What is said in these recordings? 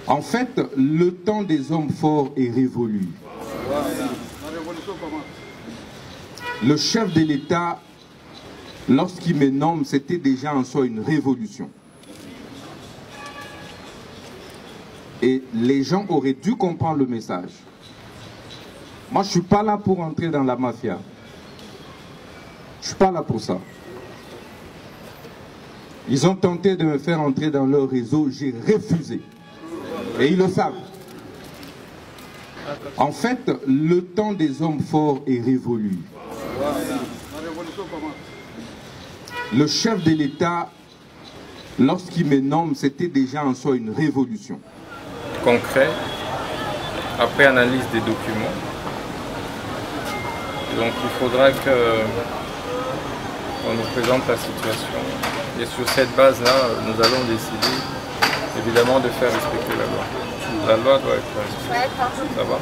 En fait, le temps des hommes forts est révolu. Le chef de l'État, lorsqu'il me nomme, c'était déjà en soi une révolution. Et les gens auraient dû comprendre le message. Moi, je ne suis pas là pour entrer dans la mafia. Je ne suis pas là pour ça. Ils ont tenté de me faire entrer dans leur réseau, j'ai refusé. Et ils le savent. En fait, le temps des hommes forts est révolu. Le chef de l'État, lorsqu'il me nomme, c'était déjà en soi une révolution. Concret, après analyse des documents. Donc il faudra qu'on nous présente la situation. Et sur cette base-là, nous allons décider évidemment de faire respecter la loi. La loi doit être respectée. Ça va.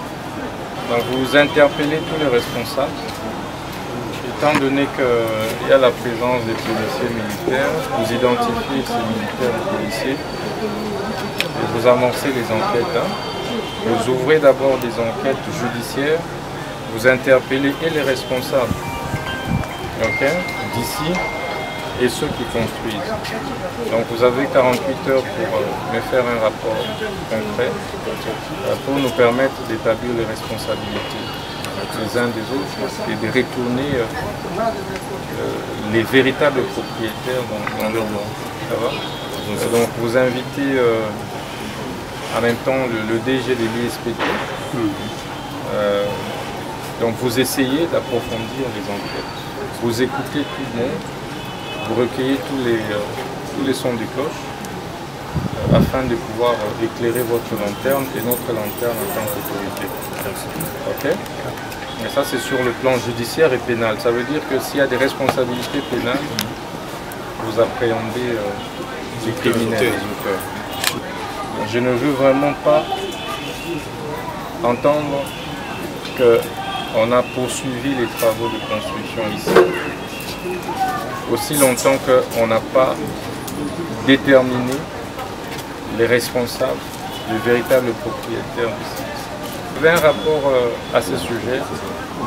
Donc vous interpellez tous les responsables. Étant donné qu'il y a la présence des policiers militaires, vous identifiez ces militaires et policiers et vous amorcez les enquêtes. Vous ouvrez d'abord des enquêtes judiciaires, vous interpellez et les responsables d'ici et ceux qui construisent. Donc vous avez 48 heures pour me faire un rapport concret pour nous permettre d'établir les responsabilités les uns des autres et de retourner les véritables propriétaires dans leur droit. Ça va? Donc vous invitez en même temps le DG de l'ISPT. Donc vous essayez d'approfondir les enquêtes. Vous écoutez tout le monde, vous recueillez tous les sons des cloches afin de pouvoir éclairer votre lanterne et notre lanterne en tant qu'autorité. Ok? Mais ça c'est sur le plan judiciaire et pénal. Ça veut dire que s'il y a des responsabilités pénales, vous appréhendez les criminels. Je ne veux vraiment pas entendre qu'on a poursuivi les travaux de construction ici aussi longtemps qu'on n'a pas déterminé les responsables, les véritables propriétaires du site. Vous avez un rapport à ce sujet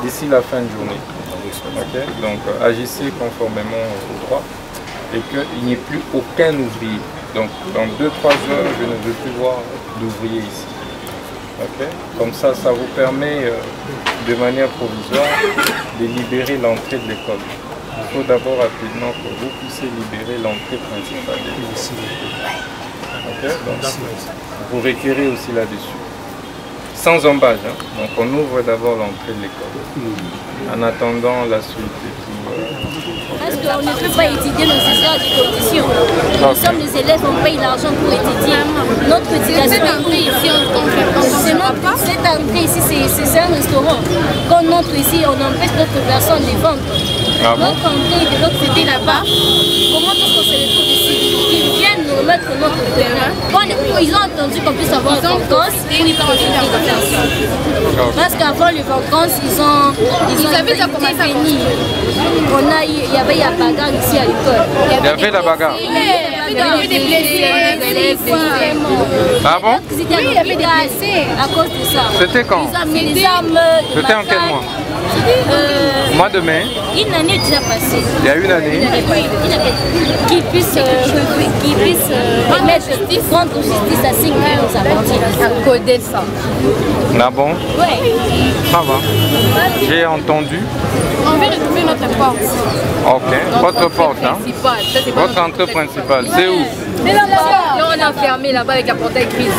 d'ici la fin de journée. Okay? Donc agissez conformément au droit et qu'il n'y ait plus aucun ouvrier. Donc dans 2-3 heures, je ne veux plus voir d'ouvriers ici. Okay? Comme ça, ça vous permet de manière provisoire de libérer l'entrée de l'école. Il faut d'abord rapidement que vous puissiez libérer l'entrée principale de l'école. Okay? Donc, vous requérez aussi là-dessus. Sans embâche, hein? Donc on ouvre d'abord l'entrée de l'école. En attendant la suite et tout. Parce qu'on ne peut pas étudier nos histoires de conditions. Nous sommes des élèves, on paye l'argent pour étudier. Notre éducation est ici, cette entrée ici, c'est un restaurant. Quand on entre ici, on empêche d'autres personnes de vendre. Notre entrée de l'autre côté là-bas, comment est-ce qu'on se retrouve ici? Qu'ils viennent nous remettre notre terrain. Ils ont attendu qu'on puisse avoir des vacances pour y profiter de personnes. Parce qu'avant les vacances, ils avaient déjà commencé à venir. Il y avait la bagarre ici à l'école. Il y avait la bagarre. Il y avait des blessés. Ah bon? Oui, il y avait des blessés à cause de ça. C'était quand? Ils ont amené des armes. C'était en quel mois? Mois de mai. Une année déjà passée. Il y a une année. Qui puisse remettre rendre justice à ce qui nous appartient. À coder ça. Ah bon? Oui. Ça va. J'ai entendu. On veut retrouver notre porte. Ok. Votre porte, hein? Votre entrée principale, c'est où? C'est là-bas. Là, on a fermé là-bas avec un portail gris.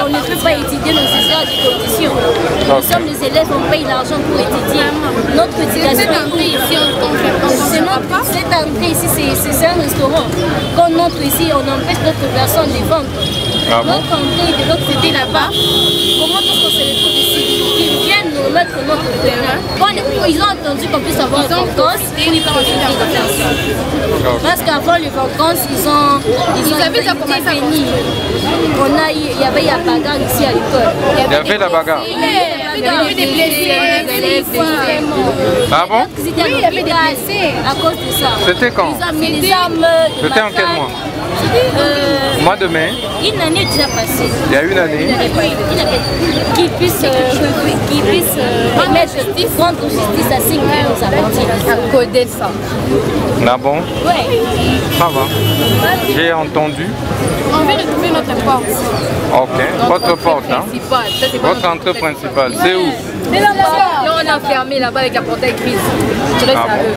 On ne peut pas étudier dans ces heures de conditions. Nous sommes des élèves, on paye l'argent pour étudier. Notre cotisation cette entrée ici, c'est un restaurant. Quand on entre ici, on empêche d'autres personnes de vendre. Notre entrée de l'autre côté là-bas, comment est-ce qu'on se retrouve ici? Qu'ils viennent remettre notre terrain. Bon, ils ont entendu qu'on puisse avoir des vacances et ils peuvent aussi faire ça. Parce qu'avant les vacances, ils avaient déjà commencé à venir. Il y avait la bagarre ici à l'école. Il y avait la bagarre. Il y avait des blessés, Ah bon? Oui, il y avait des blessés à cause de ça. C'était quand? Ils ont amené des armes. C'était en quel mois? Mois de mai. Une année déjà passée. Il y a une année. Qui puisse remettre rendre justice à ce qui nous appartient. À coder ça. Ah bon? Oui. Ça va. J'ai entendu. On veut retrouver notre porte. Ok. Votre porte, hein? Votre entrée principale. C'est où? C'est là-bas. Là, on a fermé là-bas avec un portail gris. Je reste à eux.